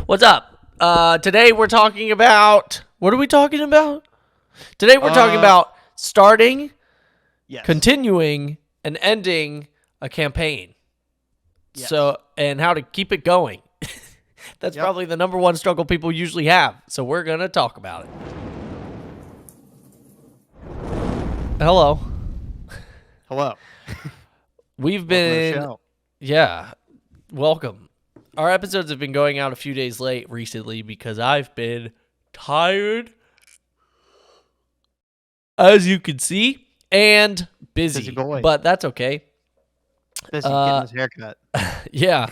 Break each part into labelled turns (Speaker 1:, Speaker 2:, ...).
Speaker 1: What's up? Today we're talking about... What are we talking about? Today we're talking about starting, continuing, and ending a campaign.
Speaker 2: Yes.
Speaker 1: So, and how to keep it going. That's probably the number one struggle people usually have. So we're going to talk about it. Hello.
Speaker 2: Hello.
Speaker 1: We've
Speaker 2: Welcome to the
Speaker 1: been...
Speaker 2: show.
Speaker 1: Yeah. Welcome. Our episodes have been going out a few days late recently because I've been tired, as you can see, and busy.
Speaker 2: boy.
Speaker 1: But that's okay.
Speaker 2: Busy getting his haircut.
Speaker 1: Yeah.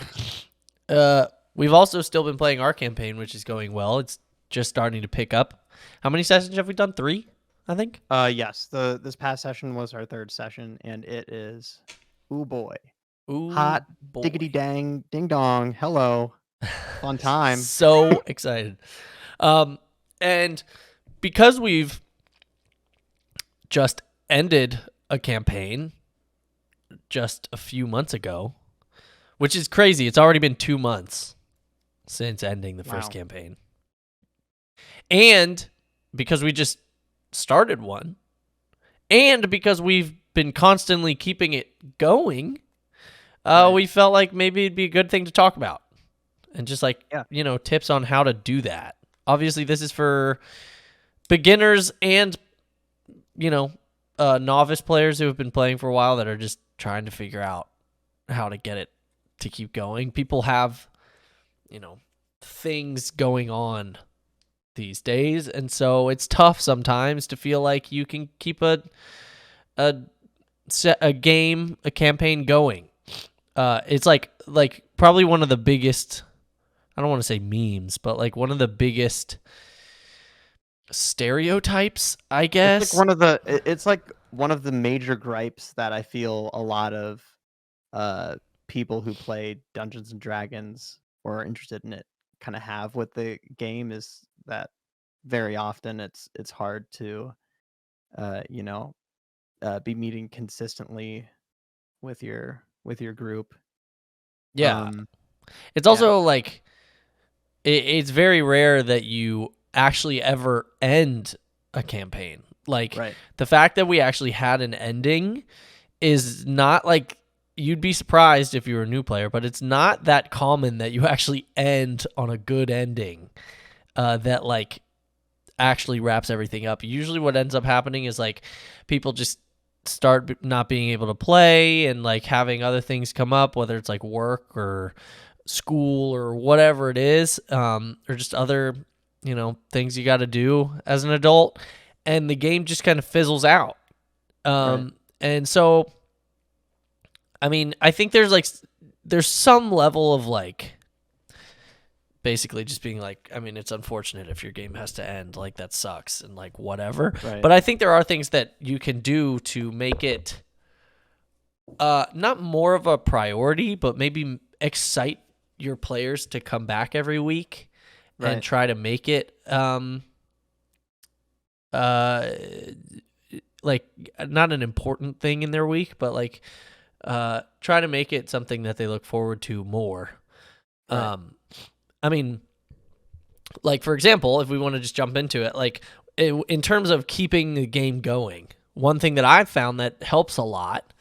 Speaker 1: We've also still been playing our campaign, which is going well. It's just starting to pick up. How many sessions have we done? 3, I think?
Speaker 2: Yes. This past session was our third session, and it is, ooh boy.
Speaker 1: Ooh,
Speaker 2: Hot
Speaker 1: boy.
Speaker 2: diggity dang ding dong. Hello. Fun time.
Speaker 1: So excited. And because we've just ended a campaign just a few months ago, which is crazy. It's already been 2 months since ending the first campaign. And because we just started one, and because we've been constantly keeping it going, we felt like maybe it'd be a good thing to talk about. And just tips on how to do that. Obviously, this is for beginners and, novice players who have been playing for a while that are just trying to figure out how to get it to keep going. People have, things going on these days, and so it's tough sometimes to feel like you can keep a campaign going. It's like probably one of the biggest, I don't want to say memes, but like one of the biggest stereotypes, I guess.
Speaker 2: It's like one of the major gripes that I feel a lot of people who play Dungeons and Dragons or are interested in it kind of have with the game, is that very often it's hard to be meeting consistently with your group.
Speaker 1: Yeah. It's also like it's very rare that you actually ever end a campaign. Like the fact that we actually had an ending is not like, you'd be surprised if you were a new player, but it's not that common that you actually end on a good ending that like actually wraps everything up. Usually what ends up happening is like people just start not being able to play and like having other things come up, whether it's like work or school or whatever it is, or just other, things you got to do as an adult, and the game just kind of fizzles out. And so, I mean, I think there's some level of like, basically just being like, I mean, it's unfortunate if your game has to end, like that sucks and like whatever. But I think there are things that you can do to make it not more of a priority, but maybe excite your players to come back every week and try to make it like not an important thing in their week, but like try to make it something that they look forward to more. I mean, like, for example, if we want to just jump into it, like in terms of keeping the game going, one thing that I've found that helps a lot.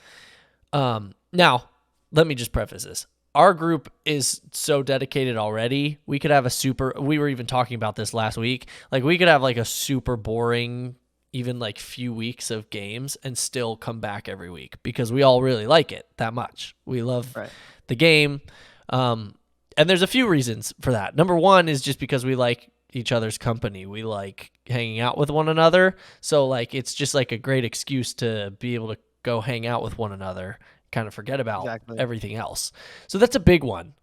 Speaker 1: Now, let me just preface this. Our group is so dedicated already. We could have we were even talking about this last week. Like, we could have like a super boring, even like few weeks of games and still come back every week because we all really like it that much. We love the game. And there's a few reasons for that. Number one is just because we like each other's company. We like hanging out with one another. So like, it's just like a great excuse to be able to go hang out with one another, kind of forget about everything else. So that's a big one.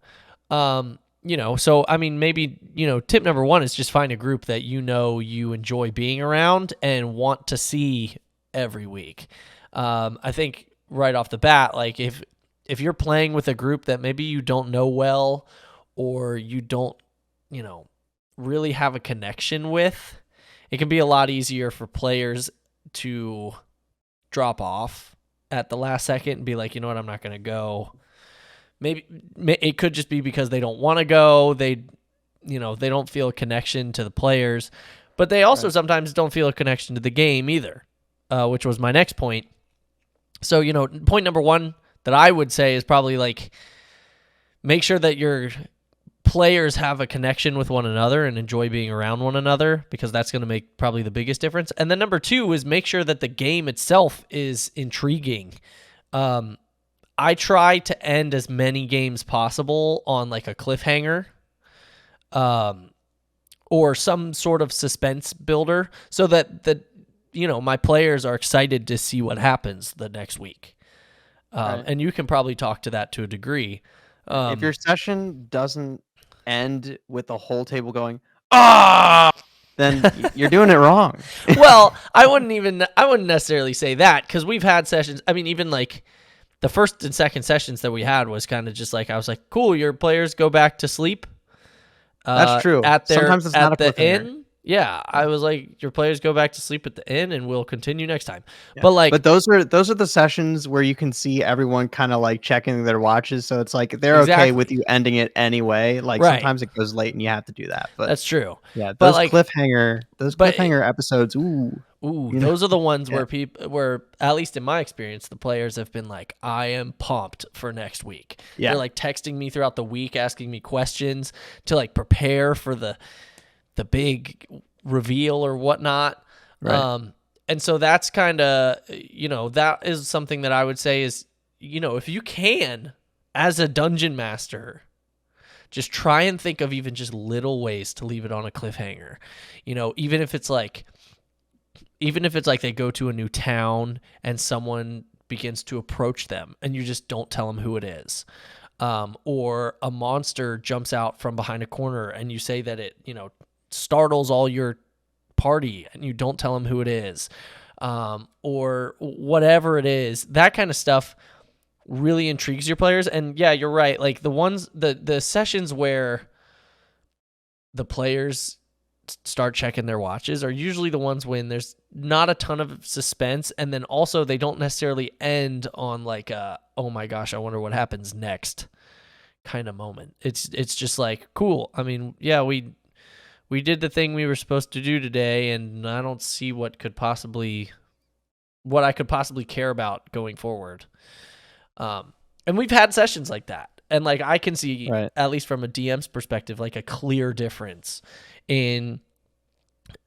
Speaker 1: So I mean, maybe, tip number one is just find a group that you enjoy being around and want to see every week. I think right off the bat, like if you're playing with a group that maybe you don't know well, or you don't, really have a connection with, it can be a lot easier for players to drop off at the last second and be like, you know what, I'm not going to go. Maybe it could just be because they don't want to go. They they don't feel a connection to the players, but they also
Speaker 2: Right.
Speaker 1: sometimes don't feel a connection to the game either, which was my next point. So, point number one that I would say is probably like make sure that your players have a connection with one another and enjoy being around one another, because that's going to make probably the biggest difference. And then number two is make sure that the game itself is intriguing. I try to end as many games possible on like a cliffhanger, or some sort of suspense builder, so that my players are excited to see what happens the next week.
Speaker 2: Right.
Speaker 1: And you can probably talk to that to a degree.
Speaker 2: If your session doesn't end with the whole table going, ah, then you're doing it wrong.
Speaker 1: Well, I wouldn't necessarily say that, because we've had sessions. I mean, even like the first and second sessions that we had was kind of just like, I was like, cool, your players go back to sleep
Speaker 2: That's true.
Speaker 1: at
Speaker 2: Sometimes it's not a
Speaker 1: the
Speaker 2: cliffhanger.
Speaker 1: inn. Yeah, I was like, your players go back to sleep at the inn, and we'll continue next time.
Speaker 2: Yeah.
Speaker 1: But like,
Speaker 2: But those are the sessions where you can see everyone kind of like checking their watches, so it's like they're okay with
Speaker 1: exactly
Speaker 2: you ending it anyway. Like
Speaker 1: right.
Speaker 2: sometimes it goes late and you have to do that. But
Speaker 1: That's true.
Speaker 2: yeah,
Speaker 1: But
Speaker 2: those
Speaker 1: like, but
Speaker 2: cliffhanger episodes, ooh,
Speaker 1: those are the ones
Speaker 2: yeah,
Speaker 1: where, at least in my experience, the players have been like, I am pumped for next week. They're
Speaker 2: yeah,
Speaker 1: like texting me throughout the week, asking me questions to like prepare for the big reveal or whatnot.
Speaker 2: right,
Speaker 1: And so that's kind of, that is something that I would say is, if you can, as a dungeon master, just try and think of even just little ways to leave it on a cliffhanger. Even if it's like they go to a new town and someone begins to approach them and you just don't tell them who it is. Or a monster jumps out from behind a corner and you say that it, startles all your party and you don't tell them who it is. Or whatever it is, that kind of stuff really intrigues your players. And yeah, you're right. Like the sessions where the players start checking their watches are usually the ones when there's not a ton of suspense, and then also they don't necessarily end on like a, oh my gosh, I wonder what happens next kind of moment. It's just like, cool. I mean, yeah, we did the thing we were supposed to do today, and I don't see what I could possibly care about going forward. And we've had sessions like that. And like I can see,
Speaker 2: right,
Speaker 1: at least from a DM's perspective, like a clear difference in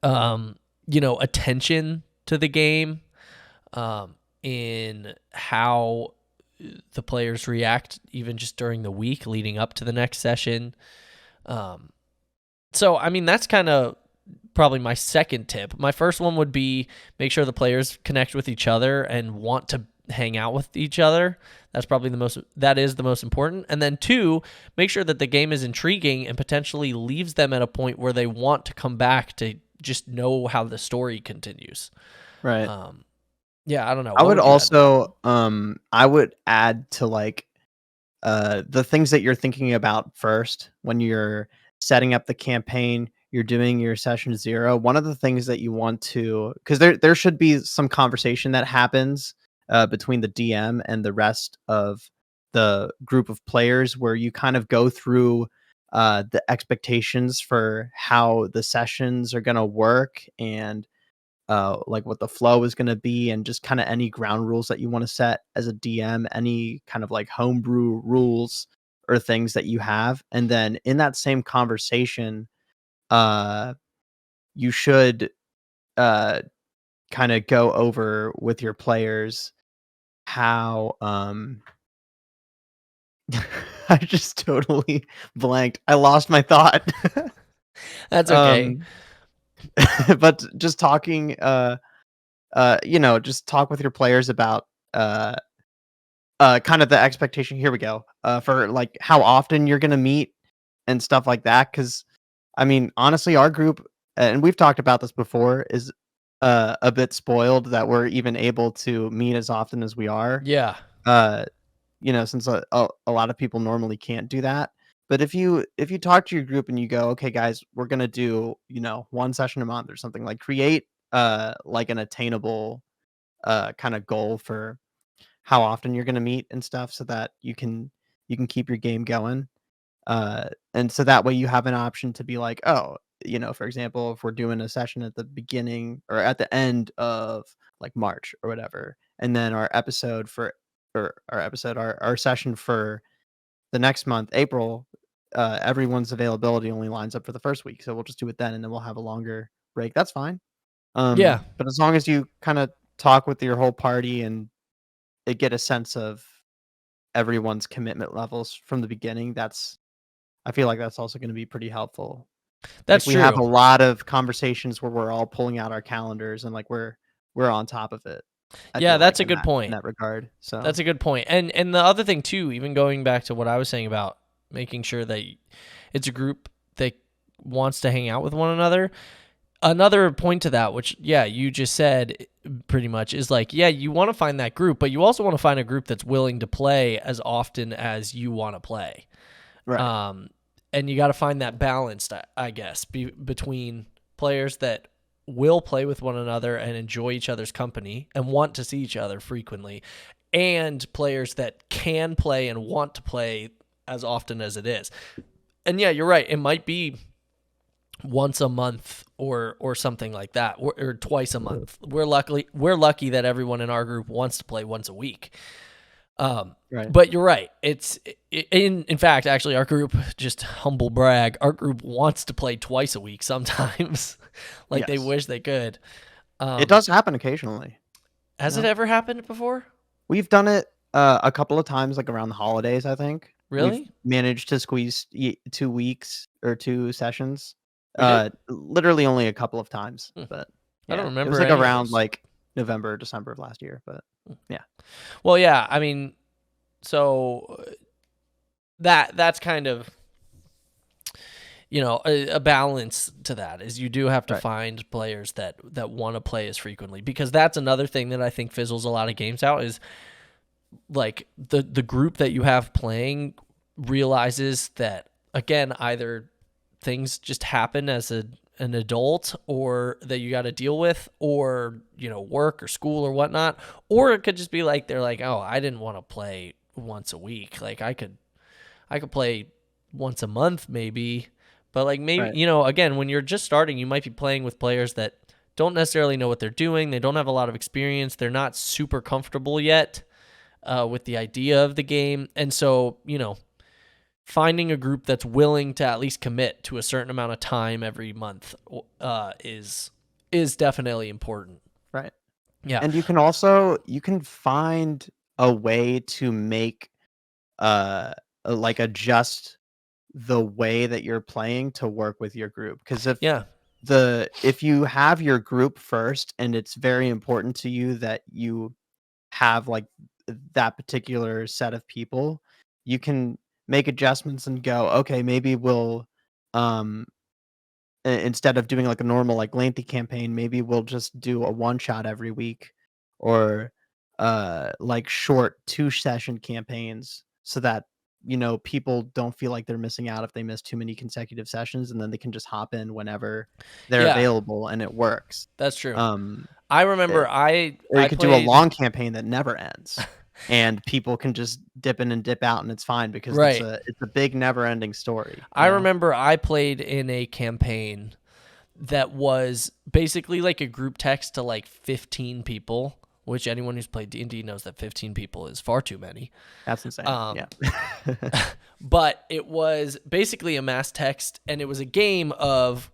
Speaker 1: attention to the game, in how the players react even just during the week leading up to the next session. So I mean, that's kind of probably my second tip. My first one would be make sure the players connect with each other and want to hang out with each other. That is the most important. And then two, make sure that the game is intriguing and potentially leaves them at a point where they want to come back to just know how the story continues.
Speaker 2: right.
Speaker 1: Yeah, I don't know.
Speaker 2: I
Speaker 1: What
Speaker 2: would
Speaker 1: would you add to that?
Speaker 2: also I would add to like the things that you're thinking about first when you're setting up the campaign, you're doing your session 0. One of the things that you want to, because there should be some conversation that happens between the DM and the rest of the group of players, where you kind of go through the expectations for how the sessions are going to work, and like what the flow is going to be, and just kind of any ground rules that you want to set as a DM, any kind of like homebrew rules or things that you have. And then in that same conversation, uh, you should uh, kind of go over with your players how I just totally blanked. I lost my thought.
Speaker 1: That's okay.
Speaker 2: um, but just talking, just talk with your players about kind of the expectation. Here we go. For like how often you're gonna meet and stuff like that. Because I mean, honestly, our group, and we've talked about this before, is a bit spoiled that we're even able to meet as often as we are.
Speaker 1: Yeah.
Speaker 2: Uh, since a lot of people normally can't do that. But if you talk to your group and you go, okay, guys, we're gonna do one session a month or something, like create like an attainable kind of goal for how often you're going to meet and stuff, so that you can keep your game going. And so that way you have an option to be like, oh, for example, if we're doing a session at the beginning or at the end of like March or whatever, and then our session for the next month, April, everyone's availability only lines up for the first week. So we'll just do it then, and then we'll have a longer break. That's fine.
Speaker 1: Yeah,
Speaker 2: But as long as you kind of talk with your whole party and get a sense of everyone's commitment levels from the beginning, I feel like that's also going to be pretty helpful. Like
Speaker 1: that's
Speaker 2: we have
Speaker 1: true.
Speaker 2: a lot of conversations where we're all pulling out our calendars and like we're on top of it. I
Speaker 1: Yeah,
Speaker 2: feel like
Speaker 1: that's a good
Speaker 2: in
Speaker 1: point.
Speaker 2: that regard. So
Speaker 1: That's a good point. And the other thing too, even going back to what I was saying about making sure that it's a group that wants to hang out with one another. Another point to that, which yeah, you just said pretty much is like, yeah, you want to find that group, but you also want to find a group that's willing to play as often as you want to play.
Speaker 2: right,
Speaker 1: Um, and you got to find that balance, I guess, between players that will play with one another and enjoy each other's company and want to see each other frequently, and players that can play and want to play as often as it is. And yeah, you're right. It might be once a month or something like that, or twice a month. We're lucky that everyone in our group wants to play once a week.
Speaker 2: right.
Speaker 1: But you're right. It's in fact, actually, our group, just humble brag, our group wants to play twice a week sometimes. Like they
Speaker 2: Yes.
Speaker 1: wish they could.
Speaker 2: It
Speaker 1: Um,
Speaker 2: does happen occasionally.
Speaker 1: has it
Speaker 2: Yeah.
Speaker 1: ever happened before?
Speaker 2: We've done it a couple of times like around the holidays, I think. We've
Speaker 1: Really?
Speaker 2: managed to squeeze 2 weeks or 2 sessions.
Speaker 1: We did?
Speaker 2: Literally only a couple of times,
Speaker 1: Hmm.
Speaker 2: but
Speaker 1: I don't
Speaker 2: yeah, it was
Speaker 1: remember
Speaker 2: like
Speaker 1: any of
Speaker 2: around
Speaker 1: those.
Speaker 2: like November, December of last year, but yeah.
Speaker 1: Well, yeah. I mean, so that's kind of, a balance to that is you do have to
Speaker 2: Right.
Speaker 1: find players that want to play as frequently, because that's another thing that I think fizzles a lot of games out is like the group that you have playing realizes that, again, either things just happen as an adult or that you got to deal with, or work or school or whatnot, or it could just be like they're like, oh, I didn't want to play once a week, like I could play once a month maybe. But like maybe,
Speaker 2: Right.
Speaker 1: again, when you're just starting, you might be playing with players that don't necessarily know what they're doing. They don't have a lot of experience. They're not super comfortable yet with the idea of the game. And so, finding a group that's willing to at least commit to a certain amount of time every month is definitely important.
Speaker 2: Right.
Speaker 1: Yeah.
Speaker 2: And you can find a way to make like adjust the way that you're playing to work with your group. Because
Speaker 1: Yeah.
Speaker 2: if you have your group first and it's very important to you that you have like that particular set of people, you can make adjustments and go, okay, maybe we'll um instead of doing like a normal like lengthy campaign, maybe we'll just do a one shot every week, or like short 2 session campaigns, so that people don't feel like they're missing out if they miss too many consecutive sessions, and then they can just hop in whenever they're
Speaker 1: Yeah.
Speaker 2: available and it works.
Speaker 1: That's true.
Speaker 2: um
Speaker 1: I
Speaker 2: eh,
Speaker 1: remember
Speaker 2: or you
Speaker 1: I
Speaker 2: could do a
Speaker 1: played.
Speaker 2: long campaign that never ends, and people can just dip in and dip out and it's fine because
Speaker 1: Right.
Speaker 2: it's a big never ending story,
Speaker 1: I remember I played in a campaign that was basically like a group text to like 15 people, which anyone who's played D&D knows that 15 people is far too many.
Speaker 2: That's insane.
Speaker 1: Um,
Speaker 2: Yeah.
Speaker 1: but it was basically a mass text, and it was a game of,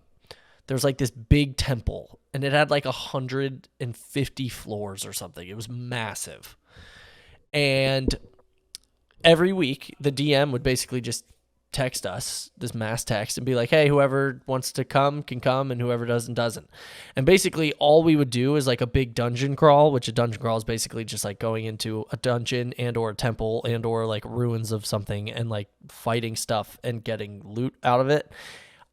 Speaker 1: there was like this big temple, and it had like 150 floors or something. It was massive. And every week, the DM would basically just text us this mass text and be like, hey, whoever wants to come can come, and whoever doesn't. And basically all we would do is like a big dungeon crawl, which a dungeon crawl is basically just like going into a dungeon and or a temple and or like ruins of something and like fighting stuff and getting loot out of it.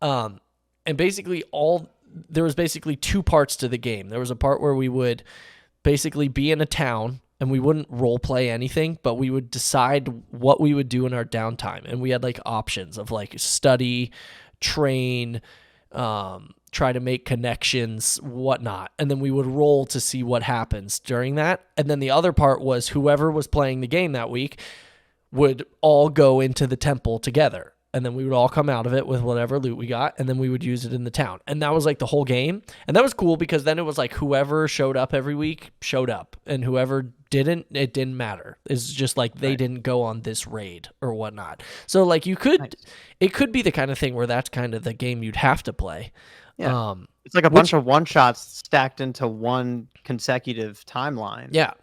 Speaker 1: And basically there was basically 2 parts to the game. There was a part where we would basically be in a town, and we wouldn't role play anything, but we would decide what we would do in our downtime. And we had like options of like study, train, try to make connections, whatnot. And then we would roll to see what happens during that. And then the other part was whoever was playing the game that week would all go into the temple together. and then we would all come out of it with whatever loot we got, and then we would use it in the town. And that was like the whole game. And that was cool because then it was like whoever showed up every week showed up, and whoever didn't, it didn't matter. It's just like they didn't go on this raid or whatnot. So like it could be the kind of thing where that's kind of the game you'd have to play.
Speaker 2: Yeah. It's like a bunch of one-shots stacked into one consecutive timeline.
Speaker 1: Yeah.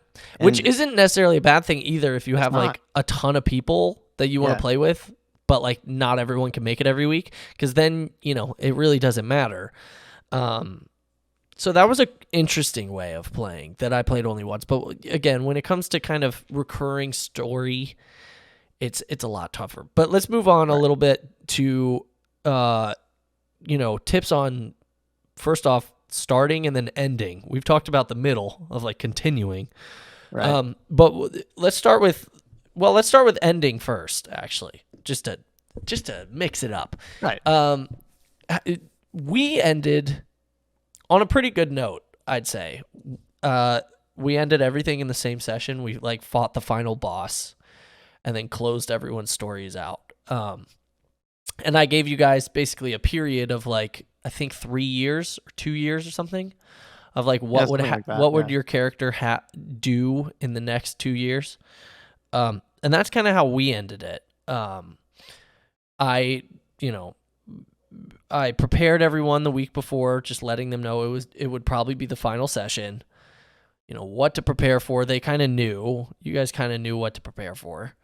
Speaker 1: Which isn't necessarily a bad thing either if you have like a ton of people that you want to play with, but like not everyone can make it every week, because then, it really doesn't matter. So that was an interesting way of playing that I played only once. But again, when it comes to kind of recurring story, it's a lot tougher. But let's move on a little bit to tips on, first off, starting and then ending. We've talked about the middle of like continuing. Right. But let's start with ending first, actually, just to mix it up.
Speaker 2: Right.
Speaker 1: We ended on a pretty good note, I'd say. We ended everything in the same session. We like fought the final boss and then closed everyone's stories out. And I gave you guys basically a period of like, I think 3 years or 2 years or something, of like what would your character do in the next 2 years. And that's kind of how we ended it. I prepared everyone the week before, just letting them know it would probably be the final session. What to prepare for. They kind of knew. You guys kind of knew what to prepare for.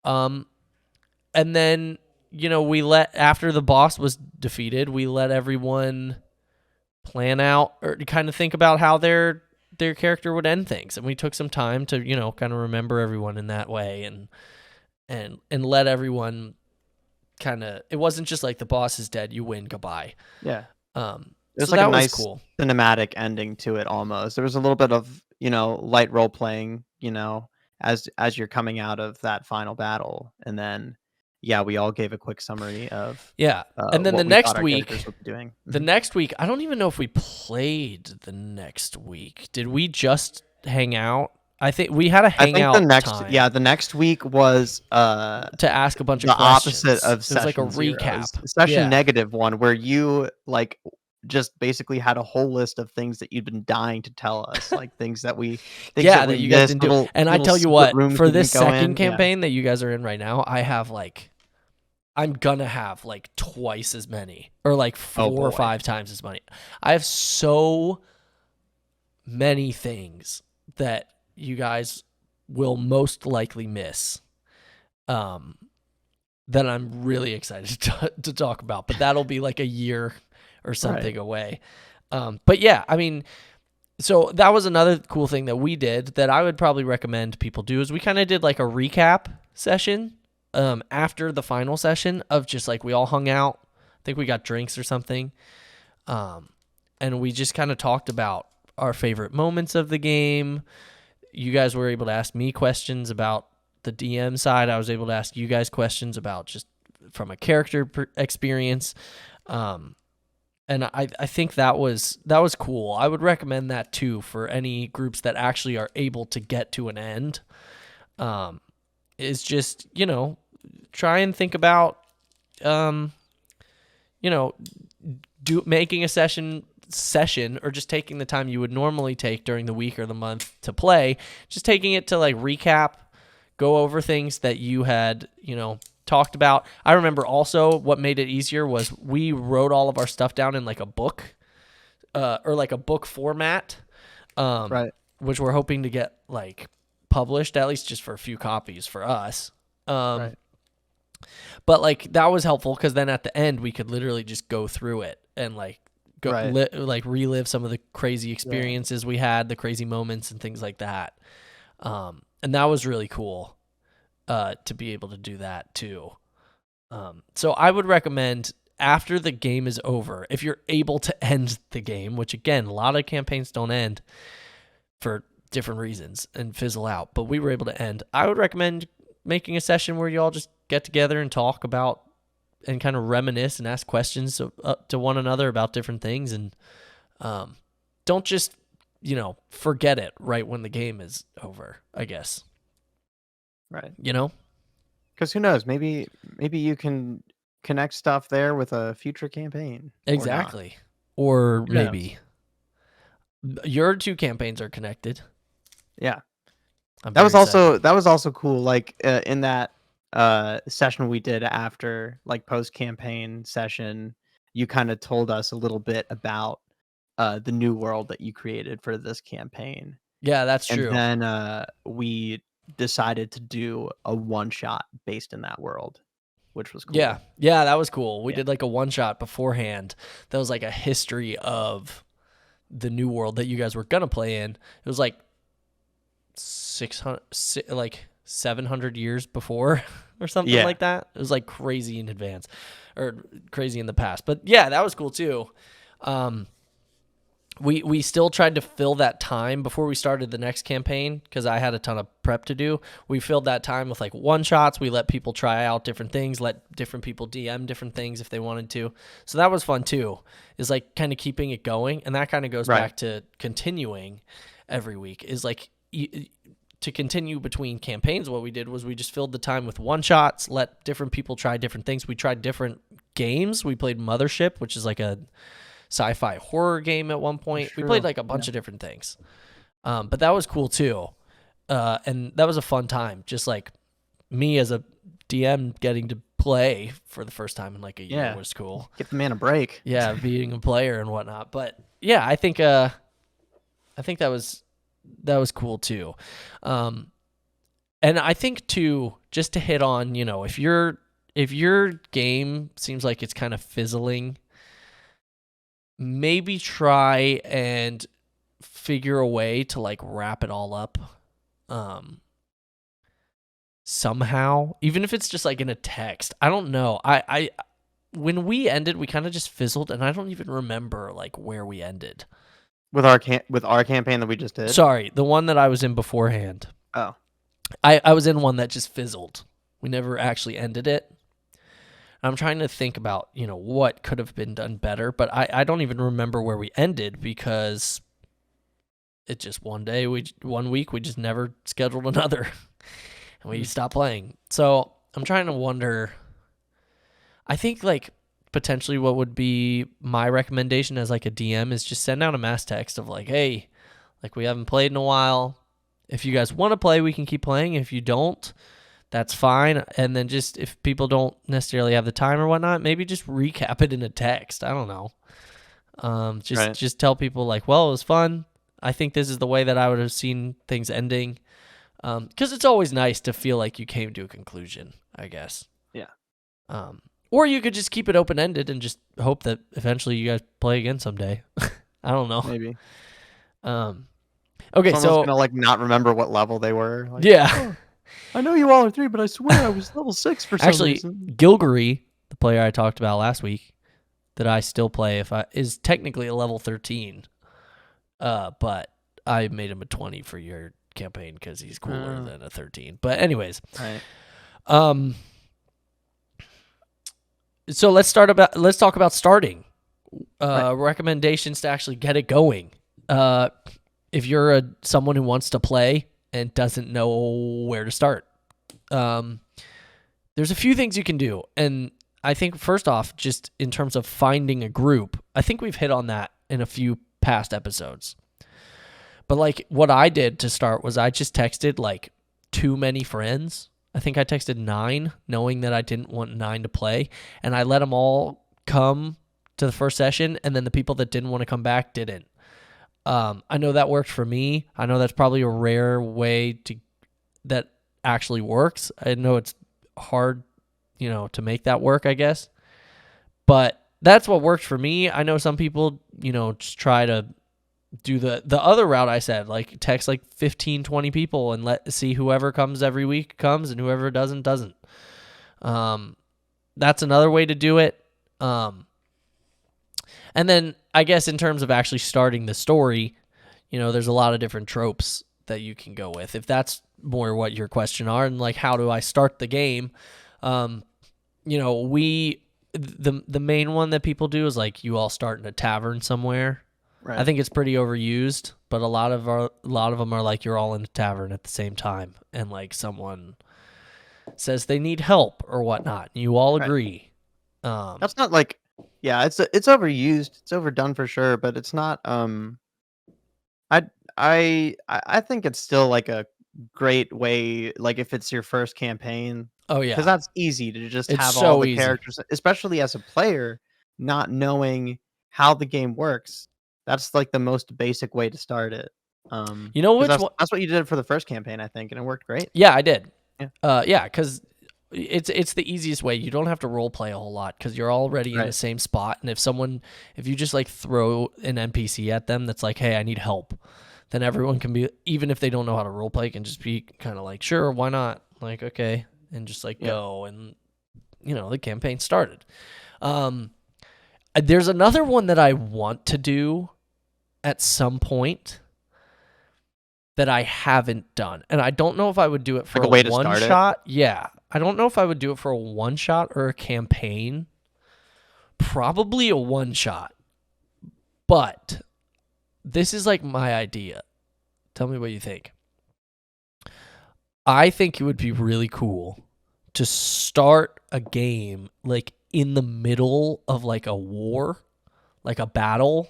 Speaker 1: And then, after the boss was defeated, we let everyone plan out or kind of think about how their character would end things. And we took some time to, kind of remember everyone in that way and let everyone kind of, it wasn't just like the boss is dead, you win, goodbye.
Speaker 2: Yeah. There's like a nice
Speaker 1: cool
Speaker 2: cinematic ending to it almost. There was a little bit of, light role playing, as you're coming out of that final battle. And then we all gave a quick summary of
Speaker 1: and then
Speaker 2: what
Speaker 1: the
Speaker 2: we
Speaker 1: next
Speaker 2: thought our
Speaker 1: week
Speaker 2: characters would be doing.
Speaker 1: The next week, I don't even know if we played the next week. Did we just hang out? I think we had a hangout time.
Speaker 2: The next week was
Speaker 1: to ask a bunch of
Speaker 2: the
Speaker 1: questions.
Speaker 2: opposite of
Speaker 1: it was like a
Speaker 2: session
Speaker 1: recap.
Speaker 2: zero. Session negative one, where you like just basically had a whole list of things that you'd been dying to tell us, like things that you guys didn't do.
Speaker 1: And I tell you what, for this second campaign that you guys are in right now, I'm gonna have like twice as many, or like 4 or 5 times as many. I have so many things that you guys will most likely miss, that I'm really excited to talk about. But that'll be like a year or something away. But yeah, I mean, so that was another cool thing that we did that I would probably recommend people do, is we kind of did like a recap session after the final session of just like we all hung out. I think we got drinks or something. And we just kind of talked about our favorite moments of the game. You guys were able to ask me questions about the DM side. I was able to ask you guys questions about just from a character experience. And I think that was cool. I would recommend that too for any groups that actually are able to get to an end. Is just, try and think about, making a session or just taking the time you would normally take during the week or the month to play, just taking it to like recap, go over things that you had, talked about. I remember also what made it easier was we wrote all of our stuff down in like a book, or like a book format, which we're hoping to get like published, at least just for a few copies for us. But like that was helpful because then at the end we could literally just go through it and like relive some of the crazy experiences we had, the crazy moments and things like that. And that was really cool to be able to do that too. So I would recommend after the game is over, if you're able to end the game, which again, a lot of campaigns don't end for different reasons and fizzle out, but we were able to end. I would recommend making a session where you all just get together and talk about and kind of reminisce and ask questions to one another about different things, and don't just forget it right when the game is over, I guess.
Speaker 2: Right.
Speaker 1: Because
Speaker 2: who knows? Maybe you can connect stuff there with a future campaign or not.
Speaker 1: Exactly. Or
Speaker 2: Who knows?
Speaker 1: maybe your two campaigns are connected.
Speaker 2: Yeah.
Speaker 1: I'm very excited.
Speaker 2: That was also cool. Like in that session we did after like post campaign session, you kind of told us a little bit about the new world that you created for this campaign.
Speaker 1: Yeah, that's
Speaker 2: And
Speaker 1: true.
Speaker 2: then we decided to do a one shot based in that world, which was
Speaker 1: Yeah.
Speaker 2: cool.
Speaker 1: Yeah, that was cool. We
Speaker 2: Yeah.
Speaker 1: did like a one shot beforehand. That was like a history of the new world that you guys were going to play in. It was like 600 like 700 years before or something
Speaker 2: Yeah.
Speaker 1: like that. It was like crazy in advance or crazy in the past. But yeah, that was cool too. Um we still tried to fill that time before we started the next campaign because I had a ton of prep to do. We filled that time with like one shots. We let people try out different things, let different people DM different things if they wanted to. So that was fun too. Is like kind of keeping it going, and that kind of goes
Speaker 2: Right.
Speaker 1: back to continuing every week. Is like to continue between campaigns. What we did was we just filled the time with one shots, let different people try different things. We tried different games. We played Mothership, which is like a sci-fi horror game at one point.
Speaker 2: That's
Speaker 1: We played
Speaker 2: true.
Speaker 1: like a bunch of different things. But that was cool too. And that was a fun time. Just like me as a DM getting to play for the first time in like a year was cool.
Speaker 2: Give the man a break.
Speaker 1: Yeah, being a player and whatnot. But yeah, I think that was cool too. And I think too, just to hit on, if your game seems like it's kind of fizzling, maybe try and figure a way to like wrap it all up somehow, even if it's just like in a text. I don't know. I when we ended, we kind of just fizzled, and I don't even remember like where we ended.
Speaker 2: With our campaign that we just did.
Speaker 1: Sorry, the one that I was in beforehand.
Speaker 2: Oh.
Speaker 1: I was in one that just fizzled. We never actually ended it. I'm trying to think about, what could have been done better, but I don't even remember where we ended because it just one week, we just never scheduled another and we stopped playing. So I'm trying to wonder, I think like potentially what would be my recommendation as like a DM is just send out a mass text of like, hey, like we haven't played in a while. If you guys want to play, we can keep playing. If you don't, that's fine. And then just if people don't necessarily have the time or whatnot, maybe just recap it in a text. I don't know. Just tell people like, well, it was fun. I think this is the way that I would have seen things ending. Because it's always nice to feel like you came to a conclusion, I guess.
Speaker 2: Yeah.
Speaker 1: Or you could just keep it open-ended and just hope that eventually you guys play again someday. I don't know.
Speaker 2: Maybe.
Speaker 1: Okay,
Speaker 2: Someone's
Speaker 1: so
Speaker 2: gonna like not remember what level they were. Like,
Speaker 1: yeah.
Speaker 2: oh, I know you all are 3, but I swear I was level 6 for some
Speaker 1: Actually,
Speaker 2: reason.
Speaker 1: Gilgary, the player I talked about last week, that I still play is technically a level 13. But I made him a 20 for your campaign because he's cooler than a 13. But anyways,
Speaker 2: right.
Speaker 1: So let's talk about starting. Recommendations to actually get it going. If you're someone who wants to play and doesn't know where to start, there's a few things you can do. And I think first off, just in terms of finding a group, I think we've hit on that in a few past episodes. But like what I did to start was I just texted like too many friends. I think I texted 9, knowing that I didn't want 9 to play. And I let them all come to the first session, and then the people that didn't want to come back didn't. I know that worked for me. I know that's probably a rare way that actually works. I know it's hard, to make that work, I guess. But that's what worked for me. I know some people, just try to do the other route I said, like text like 15, 20 people and see whoever comes every week comes and whoever doesn't. That's another way to do it. And then I guess in terms of actually starting the story, there's a lot of different tropes that you can go with. If that's more what your question are, and like, how do I start the game? The main one that people do is like you all start in a tavern somewhere. Right. I think it's pretty overused, but a lot of them are like you're all in a tavern at the same time, and like someone says they need help or whatnot, and you all agree.
Speaker 2: That's not like, yeah, it's overused, it's overdone for sure, but it's not. I I think it's still like a great way, like if it's your first campaign,
Speaker 1: Oh
Speaker 2: because
Speaker 1: yeah,
Speaker 2: that's easy to just
Speaker 1: it's
Speaker 2: have all
Speaker 1: so
Speaker 2: the
Speaker 1: easy.
Speaker 2: characters, especially as a player, not knowing how the game works. That's like the most basic way to start it.
Speaker 1: You know
Speaker 2: Because
Speaker 1: which one?
Speaker 2: that's what you did for the first campaign, I think, and it worked great.
Speaker 1: Yeah, I did.
Speaker 2: Yeah.
Speaker 1: Yeah, because it's the easiest way. You don't have to role play a whole lot because you're already in the
Speaker 2: Right.
Speaker 1: same spot. And if you just like throw an NPC at them that's like, hey, I need help, then everyone can be, even if they don't know how to role play, can just be kind of like, sure, why not? Like, okay, and just like
Speaker 2: Yeah.
Speaker 1: go, and the campaign started. Um, there's another one that I want to do at some point that I haven't done. And I don't know if I would do it for
Speaker 2: Like a
Speaker 1: a
Speaker 2: way to
Speaker 1: one
Speaker 2: start it.
Speaker 1: shot. Yeah. I don't know if I would do it for a one shot or a campaign. Probably a one shot. But this is like my idea. Tell me what you think. I think it would be really cool to start a game like in the middle of like a war, like a battle,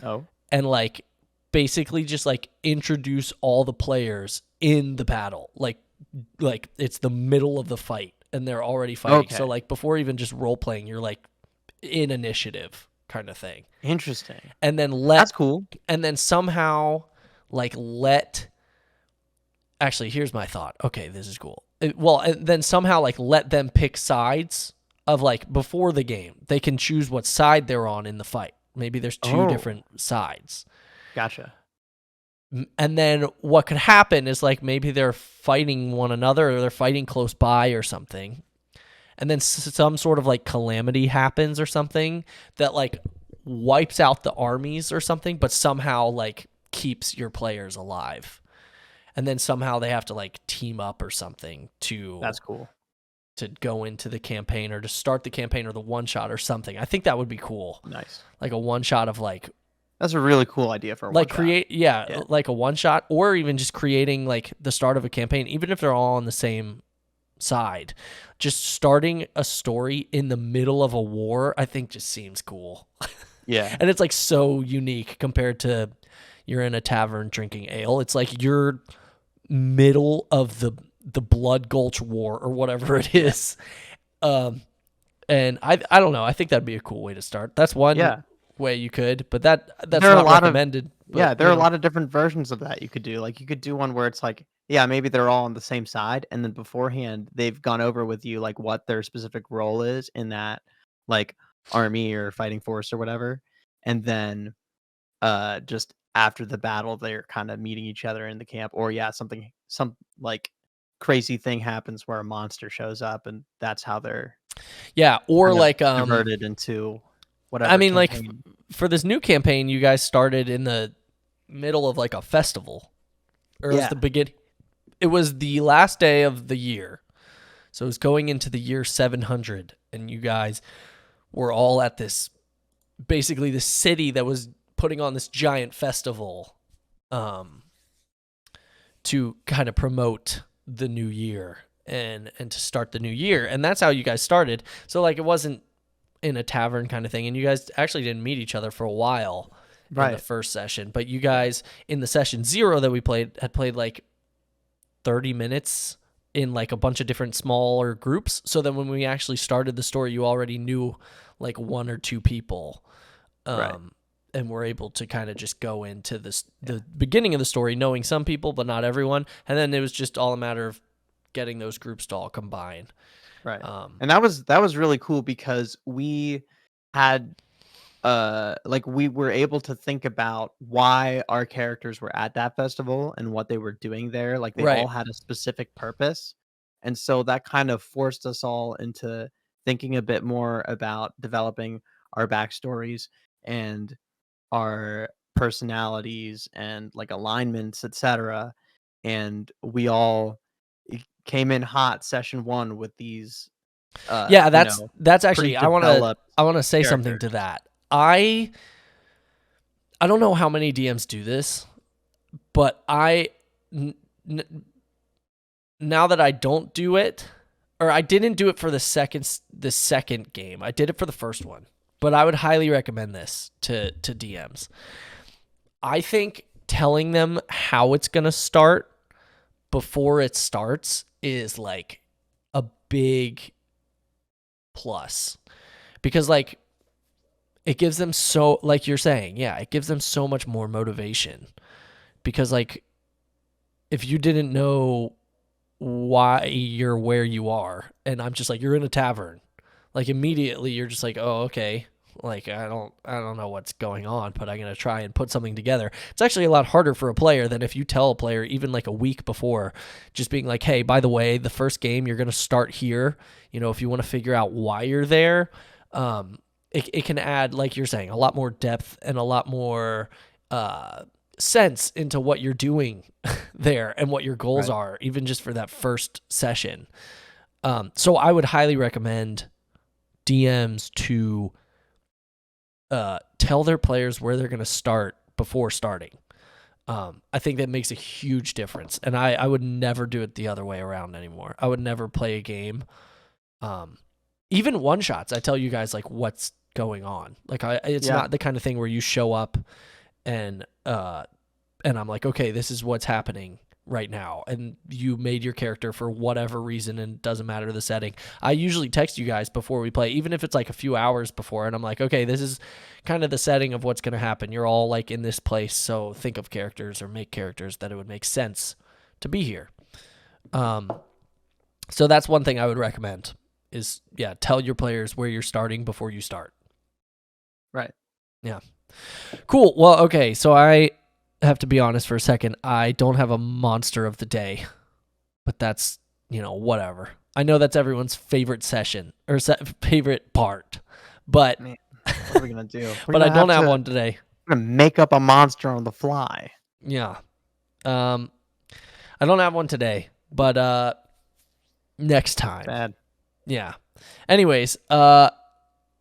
Speaker 2: Oh,
Speaker 1: and like basically just like introduce all the players in the battle. Like it's the middle of the fight and they're already fighting. So
Speaker 2: okay,
Speaker 1: like before even just role playing, you're like in initiative kind of thing.
Speaker 2: interesting.
Speaker 1: And then
Speaker 2: That's cool.
Speaker 1: somehow like let actually here's my thought. Okay, this is cool. And then somehow like let them pick sides of like before the game. They can choose what side they're on in the fight. Maybe there's two
Speaker 2: Oh,
Speaker 1: different sides.
Speaker 2: gotcha.
Speaker 1: And then what could happen is like maybe they're fighting one another or they're fighting close by or something. And then some sort of like calamity happens or something that like wipes out the armies or something, but somehow like keeps your players alive. And then somehow they have to like team up or something
Speaker 2: That's cool.
Speaker 1: to go into the campaign or to start the campaign or the one shot or something. I think that would be cool.
Speaker 2: Nice.
Speaker 1: Like a one shot of
Speaker 2: That's a really cool idea for a one
Speaker 1: like
Speaker 2: shot. Yeah.
Speaker 1: like a one shot or even just creating like the start of a campaign even if they're all on the same side, just starting a story in the middle of a war I think just seems cool.
Speaker 2: Yeah.
Speaker 1: And it's like so unique compared to you're in a tavern drinking ale. It's like you're middle of the Blood Gulch War or whatever it
Speaker 2: Yeah.
Speaker 1: is. And I don't know, I think that'd be a cool way to start. That's one
Speaker 2: Yeah.
Speaker 1: way you could, but that's
Speaker 2: There are a
Speaker 1: not
Speaker 2: lot of
Speaker 1: recommended.
Speaker 2: Yeah,
Speaker 1: But
Speaker 2: there are a lot of different versions of that you could do. Like you could do one where it's like, yeah, maybe they're all on the same side, and then beforehand they've gone over with you like what their specific role is in that like army or fighting force or whatever. And then just after the battle they're kind of meeting each other in the camp, or yeah, some like crazy thing happens where a monster shows up and that's how they're
Speaker 1: yeah, or
Speaker 2: kind of
Speaker 1: like
Speaker 2: diverted into
Speaker 1: I
Speaker 2: whatever
Speaker 1: mean like
Speaker 2: campaign.
Speaker 1: for this new campaign you guys started in the middle of like a festival, or it was
Speaker 2: Yeah.
Speaker 1: the beginning. It was the last day of the year. So it was going into the year 700 and you guys were all at this basically the city that was putting on this giant festival um to kind of promote the new year and to start the new year. And that's how you guys started. So like it wasn't in a tavern kind of thing, and you guys actually didn't meet each other for a while in the
Speaker 2: Right.
Speaker 1: first session, but you
Speaker 2: Yeah.
Speaker 1: guys in the session 0 that we played had played like 30 minutes in like a bunch of different smaller groups. So then when we actually started the story, you already knew like one or two people.
Speaker 2: Right.
Speaker 1: And we're able to kind of just go into
Speaker 2: Yeah.
Speaker 1: the beginning of the story knowing some people but not everyone, and then it was just all a matter of getting those groups to all combine.
Speaker 2: Right.
Speaker 1: um
Speaker 2: And that was really cool because we had like we were able to think about why our characters were at that festival and what they were doing there. Like they all
Speaker 1: right.
Speaker 2: had a specific purpose. And so that kind of forced us all into thinking a bit more about developing our backstories and our personalities and like alignments, etc. And we all came in hot session one with these
Speaker 1: Yeah,
Speaker 2: you know,
Speaker 1: that's
Speaker 2: pretty
Speaker 1: actually
Speaker 2: developed
Speaker 1: I want to say something
Speaker 2: characters.
Speaker 1: to that. I don't know how many DMs do this, but n- n- now that I don't do it, or I didn't do it for the second game. I did it for the first one, but I would highly recommend this to DMs. I think telling them how it's going to start before it starts is like a big plus, because like it gives them, so like you're saying, yeah, it gives them so much more motivation, because like if you didn't know why you're where you are, and I'm just like, you're in a tavern, like immediately you're just like, oh, okay, like I don't know what's going on, but I'm going to try and put something together. It's actually a lot harder for a player than if you tell a player even like a week before, just being like, hey, by the way, the first game you're going to start here, if you want to figure out why you're there. It can add, like you're saying, a lot more depth and a lot more sense into what you're doing there and what your goals are, even just for that first session. So I would highly recommend DMs to tell their players where they're going to start before starting. I think that makes a huge difference, and I would never do it the other way around anymore. I would never play a game, even one shots. I tell you guys like what's going on. Like it's not the kind of thing where you show up and I'm like, okay, this is what's happening right now, and you made your character for whatever reason, and it doesn't matter the setting. I usually text you guys before we play, even if it's like a few hours before, and I'm like, okay, this is kind of the setting of what's going to happen. You're all like in this place, so think of characters or make characters that it would make sense to be here. So that's one thing I would recommend is, tell your players where you're starting before you start.
Speaker 2: Right.
Speaker 1: Yeah. Cool. Well, okay, so I have to be honest for a second. I don't have a monster of the day, but that's, whatever. I know that's everyone's favorite session or favorite part, but
Speaker 2: Man, what are we gonna do?
Speaker 1: but I don't have one today.
Speaker 2: We're gonna make up a monster on the fly.
Speaker 1: Yeah. I don't have one today, but next time.
Speaker 2: Bad.
Speaker 1: Yeah. Anyways, all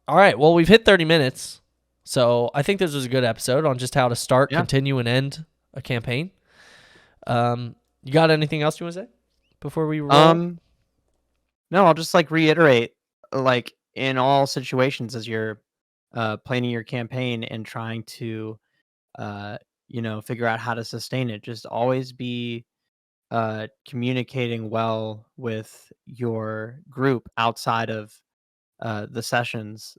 Speaker 1: right. Well, we've hit 30 minutes. So I think this was a good episode on just how to start, continue, and end a campaign. You got anything else you want to say before we roll?
Speaker 2: No, I'll just like reiterate, like in all situations as you're planning your campaign and trying to figure out how to sustain it, just always be communicating well with your group outside of the sessions.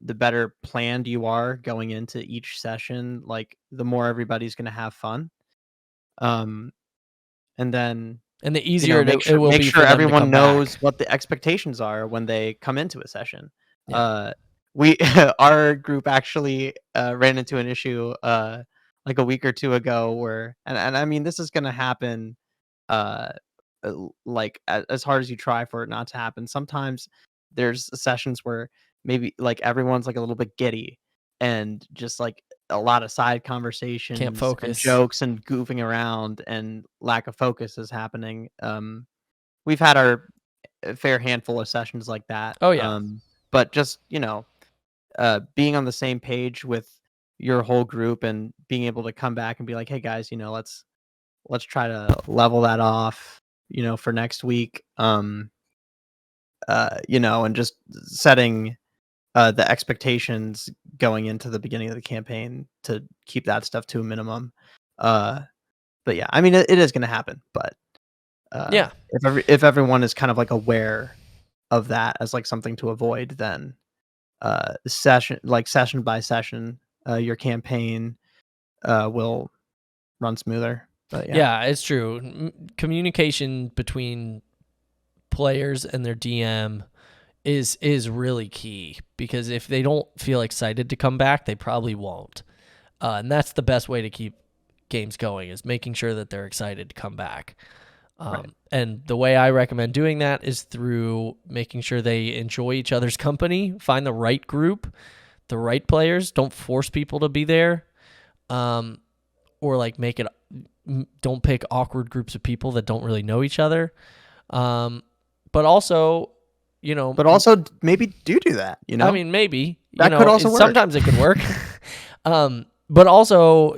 Speaker 2: The better planned you are going into each session, like the more everybody's going to have fun. And then
Speaker 1: the easier
Speaker 2: make
Speaker 1: it will
Speaker 2: make
Speaker 1: be
Speaker 2: sure
Speaker 1: for them to
Speaker 2: everyone
Speaker 1: come
Speaker 2: knows
Speaker 1: back.
Speaker 2: what the expectations are when they come into a session.
Speaker 1: Yeah.
Speaker 2: We our group actually ran into an issue like a week or two ago where, and I mean, this is going to happen uh like as hard as you try for it not to happen. Sometimes there's sessions where maybe like everyone's like a little bit giddy and just like a lot of side
Speaker 1: Can't
Speaker 2: conversations and
Speaker 1: focus.
Speaker 2: jokes and goofing around and lack of focus is happening. We've had our fair handful of sessions like that.
Speaker 1: Oh, yeah.
Speaker 2: But just being on the same page with your whole group and being able to come back and be like, hey guys, let's try to level that off, for next week. And just setting the expectations going into the beginning of the campaign to keep that stuff to a minimum. But yeah, I mean, it is going to happen, but if everyone is kind of like aware of that as like something to avoid, then session by session, your campaign will run smoother. But
Speaker 1: yeah, it's true. Communication between players and their DM is really key, because if they don't feel excited to come back, they probably won't. And that's the best way to keep games going, is making sure that they're excited to come back. And the way I recommend doing that is through making sure they enjoy each other's company, find the right group, the right players. Don't force people to be there, or like don't pick awkward groups of people that don't really know each other. But also,
Speaker 2: maybe do that.
Speaker 1: I mean, maybe
Speaker 2: that could also work.
Speaker 1: Sometimes it could work. But also,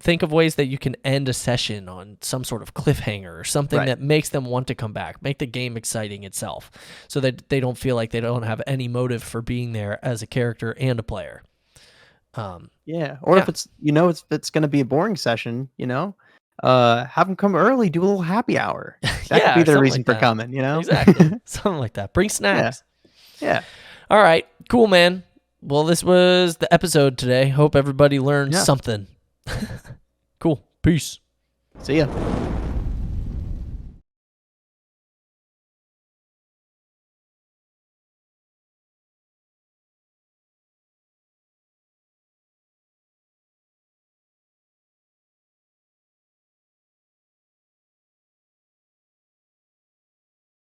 Speaker 1: think of ways that you can end a session on some sort of cliffhanger or something
Speaker 2: Right.
Speaker 1: that makes them want to come back. Make the game exciting itself so that they don't feel like they don't have any motive for being there as a character and a player.
Speaker 2: Yeah, or if it's it's going to be a boring session, have them come early, do a little happy hour. That could
Speaker 1: Yeah,
Speaker 2: be
Speaker 1: or
Speaker 2: their
Speaker 1: something
Speaker 2: reason
Speaker 1: like
Speaker 2: for
Speaker 1: that.
Speaker 2: coming.
Speaker 1: Exactly. Something like that. Bring
Speaker 2: Yeah,
Speaker 1: snacks.
Speaker 2: yeah,
Speaker 1: All right. Cool, man. Well, this was the episode today. Hope everybody learned
Speaker 2: yeah.
Speaker 1: something. Cool. Peace.
Speaker 2: See ya.